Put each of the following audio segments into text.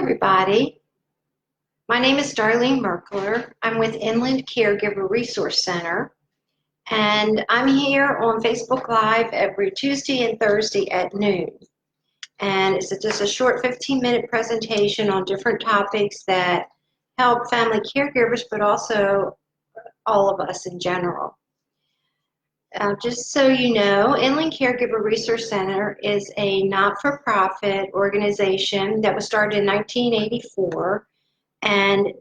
everybody. My name is Darlene Merkler. I'm with Inland Caregiver Resource Center, and I'm here on Facebook Live every Tuesday and Thursday at noon. And it's just a short 15-minute presentation on different topics that help family caregivers, but also all of us in general. Just so you know, Inland Caregiver Resource Center is a not-for-profit organization that was started in 1984, and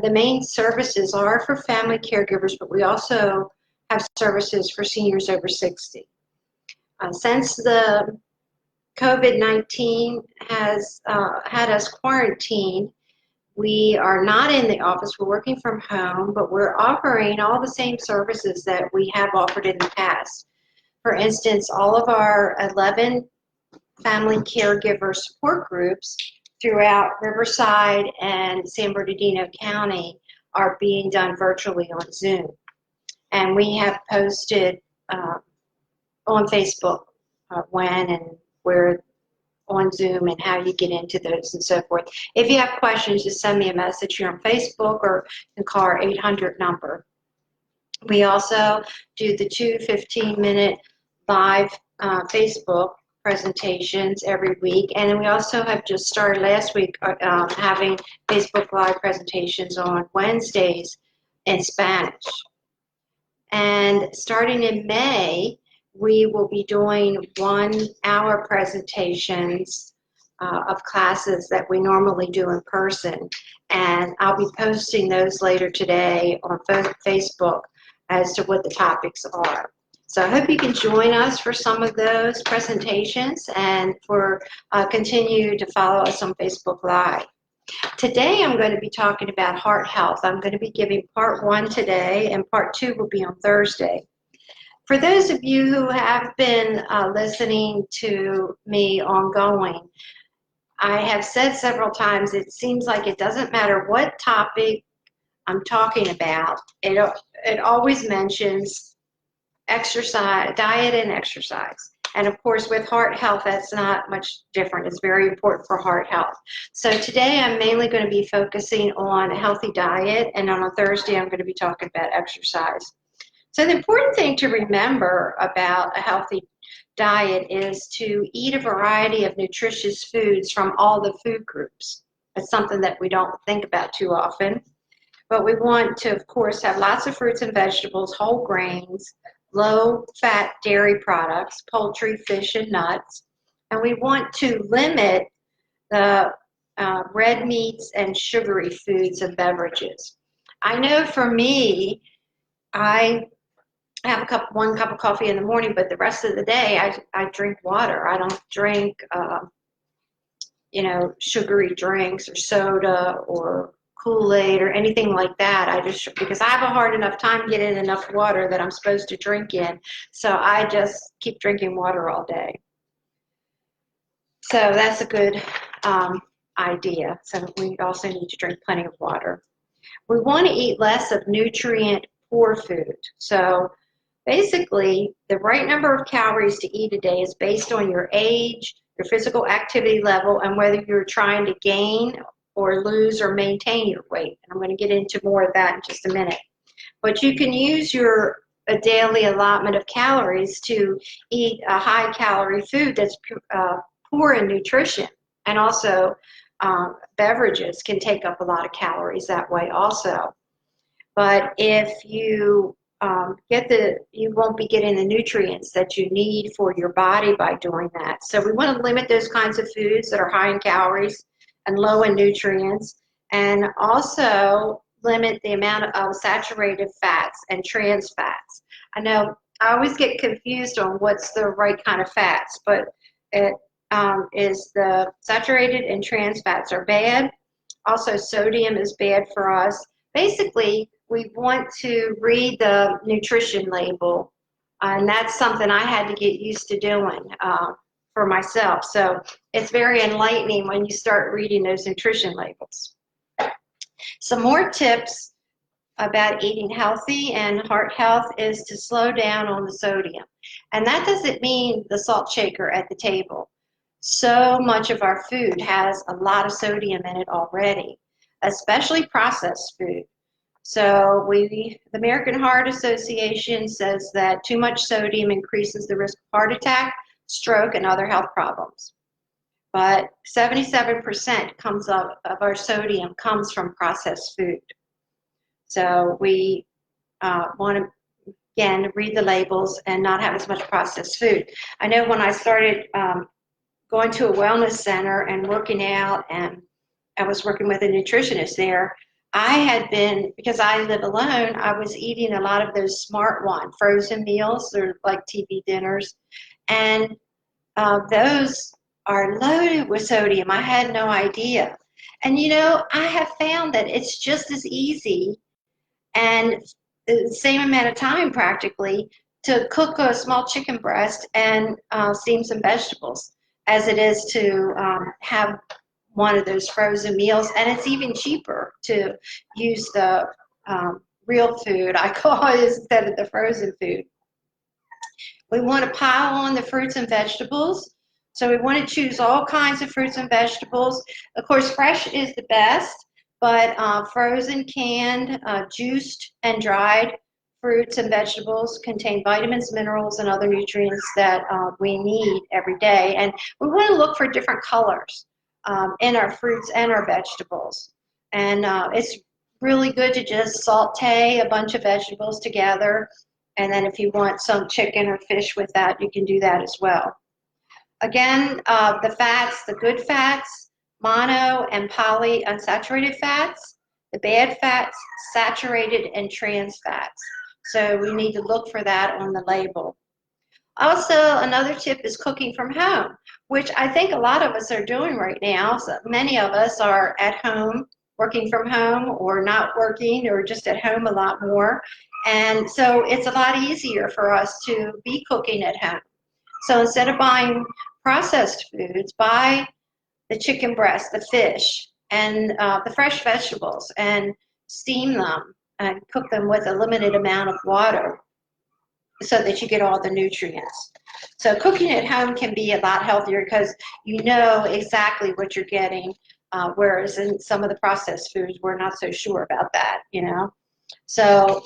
the main services are for family caregivers, but we also have services for seniors over 60. Since the COVID-19 has had us quarantined, we are not in the office, we're working from home, but we're offering all the same services that we have offered in the past. For instance, all of our 11 family caregiver support groups throughout Riverside and San Bernardino County are being done virtually on Zoom. And we have posted on Facebook when and where on Zoom and how you get into those and so forth. If you have questions, just send me a message here on Facebook or you can call our 800 number. We also do the 2 15-minute live Facebook presentations every week, and then we also have just started last week having Facebook Live presentations on Wednesdays in Spanish. And starting in May, we will be doing 1-hour presentations of classes that we normally do in person. And I'll be posting those later today on Facebook as to what the topics are. So I hope you can join us for some of those presentations and for continue to follow us on Facebook Live. Today I'm going to be talking about heart health. I'm going to be giving part 1 today, and part 2 will be on Thursday. For those of you who have been listening to me ongoing, I have said several times it seems like it doesn't matter what topic I'm talking about, it always mentions exercise, diet and exercise. And of course with heart health, that's not much different. It's very important for heart health. So today I'm mainly going to be focusing on a healthy diet, and on a Thursday I'm going to be talking about exercise. So the important thing to remember about a healthy diet is to eat a variety of nutritious foods from all the food groups. That's something that we don't think about too often. But we want to, of course, have lots of fruits and vegetables, whole grains, low-fat dairy products, poultry, fish, and nuts. And we want to limit the red meats and sugary foods and beverages. I know for me, I have one cup of coffee in the morning, but the rest of the day I drink water. I don't drink, sugary drinks or soda or Kool-Aid or anything like that. Because I have a hard enough time getting enough water that I'm supposed to drink in, so I just keep drinking water all day. So that's a good idea. So we also need to drink plenty of water. We want to eat less of nutrient-poor food. So basically, the right number of calories to eat a day is based on your age, your physical activity level, and whether you're trying to gain or lose or maintain your weight. And I'm going to get into more of that in just a minute. But you can use a daily allotment of calories to eat a high-calorie food that's poor in nutrition. And also, beverages can take up a lot of calories that way also. But if you you won't be getting the nutrients that you need for your body by doing that. So we want to limit those kinds of foods that are high in calories and low in nutrients, and also limit the amount of saturated fats and trans fats. I know I always get confused on what's the right kind of fats, but it is the saturated and trans fats are bad. Also, sodium is bad for us. Basically, we want to read the nutrition label, and that's something I had to get used to doing for myself. So it's very enlightening when you start reading those nutrition labels. Some more tips about eating healthy and heart health is to slow down on the sodium. And that doesn't mean the salt shaker at the table. So much of our food has a lot of sodium in it already, especially processed food. So the American Heart Association says that too much sodium increases the risk of heart attack, stroke, and other health problems. But 77% of our sodium comes from processed food. So we want to, again, read the labels and not have as much processed food. I know when I started going to a wellness center and working out, and I was working with a nutritionist there, I had been, because I live alone, I was eating a lot of those Smart One frozen meals. They're like TV dinners. And those are loaded with sodium. I had no idea. And you know, I have found that it's just as easy and the same amount of time practically to cook a small chicken breast and steam some vegetables as it is to have one of those frozen meals. And it's even cheaper to use the real food, I call it, instead of the frozen food. We want to pile on the fruits and vegetables. So we want to choose all kinds of fruits and vegetables. Of course, fresh is the best, but frozen, canned, juiced, and dried fruits and vegetables contain vitamins, minerals, and other nutrients that we need every day. And we want to look for different colors in our fruits and our vegetables. And it's really good to just saute a bunch of vegetables together. And then if you want some chicken or fish with that, you can do that as well. Again, the fats, the good fats, mono and polyunsaturated fats, the bad fats, saturated and trans fats. So we need to look for that on the label. Also, another tip is cooking from home, which I think a lot of us are doing right now. So many of us are at home, working from home, or not working, or just at home a lot more. And so it's a lot easier for us to be cooking at home. So instead of buying processed foods, buy the chicken breast, the fish, and the fresh vegetables, and steam them and cook them with a limited amount of water so that you get all the nutrients. So cooking at home can be a lot healthier because you know exactly what you're getting, whereas in some of the processed foods, we're not so sure about that, you know. So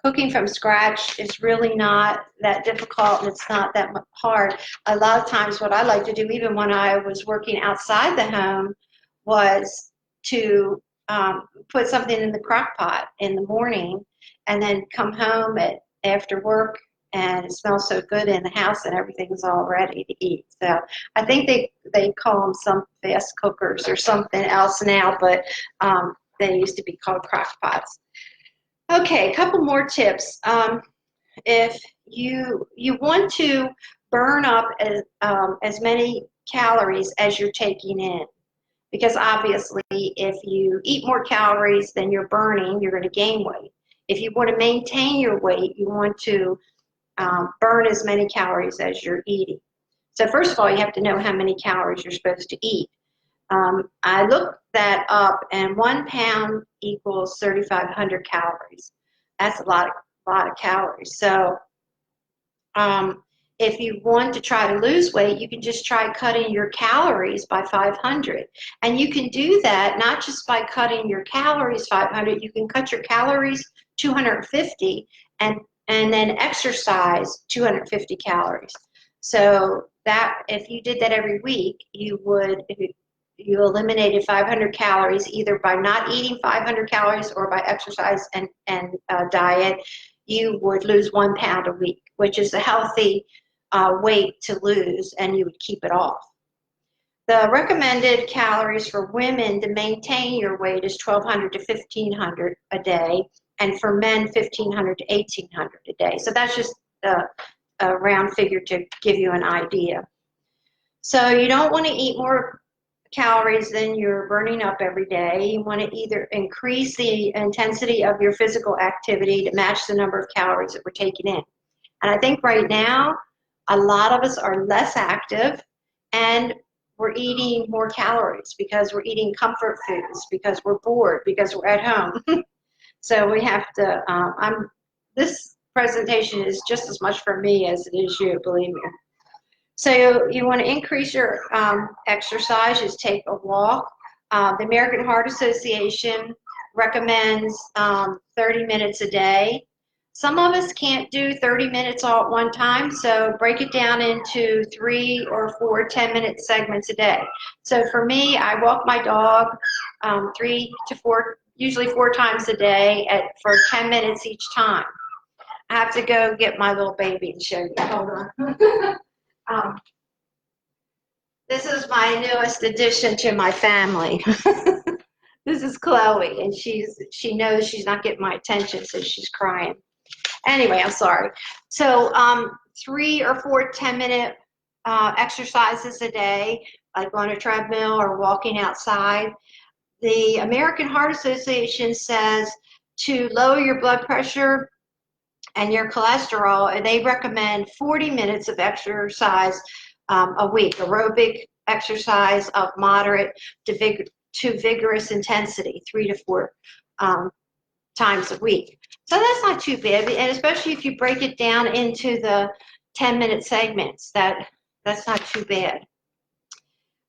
cooking from scratch is really not that difficult, and it's not that hard. A lot of times what I like to do, even when I was working outside the home, was to put something in the crock pot in the morning and then come home after work, and it smells so good in the house and everything's all ready to eat. So I think they call them some fast cookers or something else now, but they used to be called crock pots. Okay, a couple more tips. If you want to burn up as many calories as you're taking in, because obviously if you eat more calories than you're burning, you're going to gain weight. If you want to maintain your weight, you want to burn as many calories as you're eating. So first of all, you have to know how many calories you're supposed to eat. I looked that up, and 1 pound equals 3,500 calories. That's a lot of calories. So if you want to try to lose weight, you can just try cutting your calories by 500. And you can do that not just by cutting your calories 500, you can cut your calories 250 and then exercise 250 calories. So that if you did that every week, you eliminated 500 calories either by not eating 500 calories or by exercise and diet, you would lose 1 pound a week, which is a healthy weight to lose, and you would keep it off. The recommended calories for women to maintain your weight is 1,200 to 1,500 a day, and for men, 1,500 to 1,800 a day. So that's just a round figure to give you an idea. So you don't want to eat more calories than you're burning up every day. You want to either increase the intensity of your physical activity to match the number of calories that we're taking in. And I think right now, a lot of us are less active and we're eating more calories because we're eating comfort foods, because we're bored, because we're at home. So we have to, this presentation is just as much for me as it is you, believe me. So you want to increase your exercise, just take a walk. The American Heart Association recommends 30 minutes a day. Some of us can't do 30 minutes all at one time, so break it down into 3 or 4 10-minute segments a day. So for me, I walk my dog 3 to 4, usually 4 times a day for 10 minutes each time. I have to go get my little baby and show you. Hold on. This is my newest addition to my family. This is Chloe, and she knows she's not getting my attention, so she's crying. Anyway, I'm sorry. So 3 or 4 10-minute exercises a day, like on a treadmill or walking outside. The American Heart Association says to lower your blood pressure and your cholesterol, and they recommend 40 minutes of exercise a week, aerobic exercise of moderate to vigorous intensity, 3 to 4 times a week. So that's not too bad, and especially if you break it down into the 10-minute segments, that's not too bad.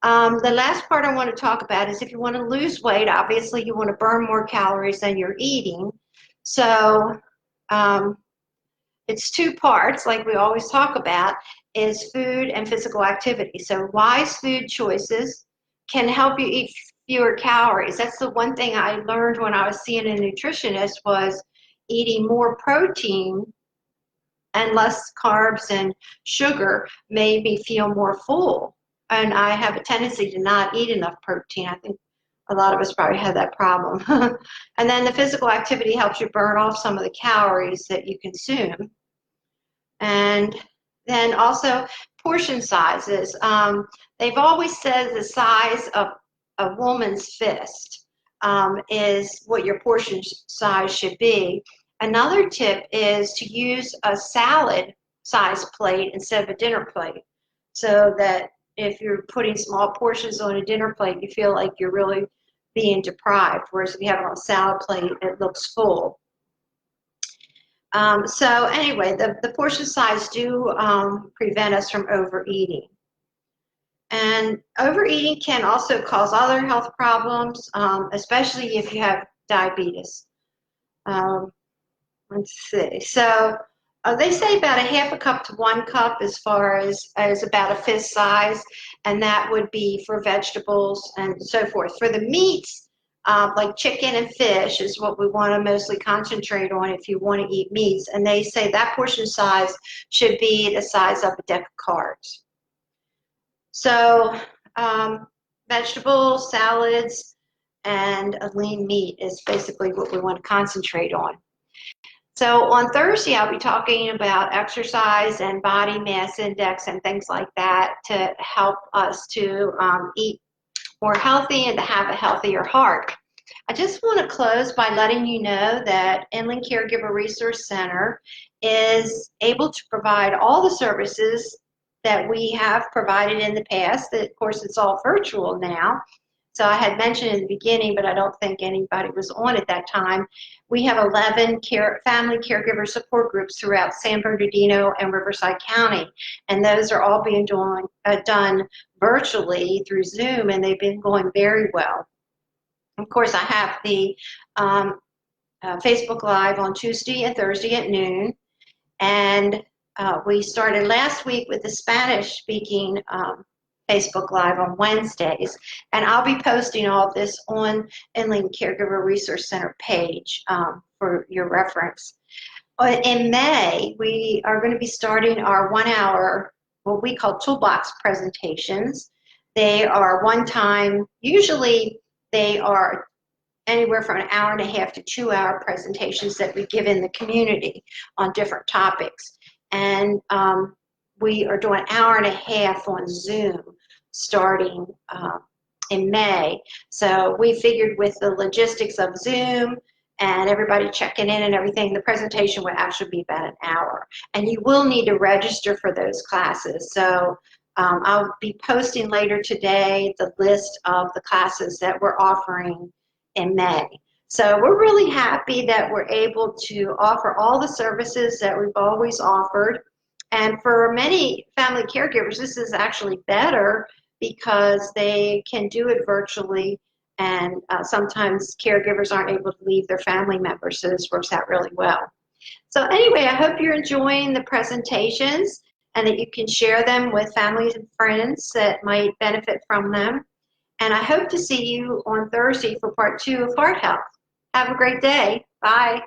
The last part I want to talk about is if you want to lose weight, obviously you want to burn more calories than you're eating. So it's 2 parts, like we always talk about, is food and physical activity. So wise food choices can help you eat fewer calories. That's the one thing I learned when I was seeing a nutritionist, was eating more protein and less carbs and sugar made me feel more full. And I have a tendency to not eat enough protein. I think a lot of us probably have that problem. And then the physical activity helps you burn off some of the calories that you consume. And then also portion sizes. They've always said the size of a woman's fist is what your portion size should be. Another tip is to use a salad size plate instead of a dinner plate, so that if you're putting small portions on a dinner plate, you feel like you're really being deprived, whereas if you have it on a salad plate, it looks full. So anyway, the portion size do prevent us from overeating. And overeating can also cause other health problems, especially if you have diabetes. Let's see. So they say about a half a cup to 1 cup as far as about a fist size, and that would be for vegetables and so forth. For the meats, like chicken and fish is what we want to mostly concentrate on if you want to eat meats, and they say that portion size should be the size of a deck of cards. So vegetables, salads, and a lean meat is basically what we want to concentrate on. So on Thursday, I'll be talking about exercise and body mass index and things like that to help us to eat more healthy and to have a healthier heart. I just want to close by letting you know that Inland Caregiver Resource Center is able to provide all the services that we have provided in the past. Of course, it's all virtual now. So I had mentioned in the beginning, but I don't think anybody was on at that time. We have 11 family caregiver support groups throughout San Bernardino and Riverside County, and those are all being done virtually through Zoom, and they've been going very well. Of course, I have the Facebook Live on Tuesday and Thursday at noon, and we started last week with the Spanish-speaking Facebook Live on Wednesdays, and I'll be posting all of this on Inland Caregiver Resource Center page for your reference. In May, we are going to be starting our 1-hour, what we call Toolbox Presentations. They are one-time, usually they are anywhere from 1.5 hours to 2-hour presentations that we give in the community on different topics. And we are doing 1.5 hours on Zoom starting in May. So we figured with the logistics of Zoom and everybody checking in and everything, the presentation would actually be about 1 hour. And you will need to register for those classes. So I'll be posting later today the list of the classes that we're offering in May. So we're really happy that we're able to offer all the services that we've always offered. And for many family caregivers, this is actually better because they can do it virtually, and sometimes caregivers aren't able to leave their family members, so this works out really well. So anyway, I hope you're enjoying the presentations and that you can share them with families and friends that might benefit from them. And I hope to see you on Thursday for part 2 of Heart Health. Have a great day. Bye.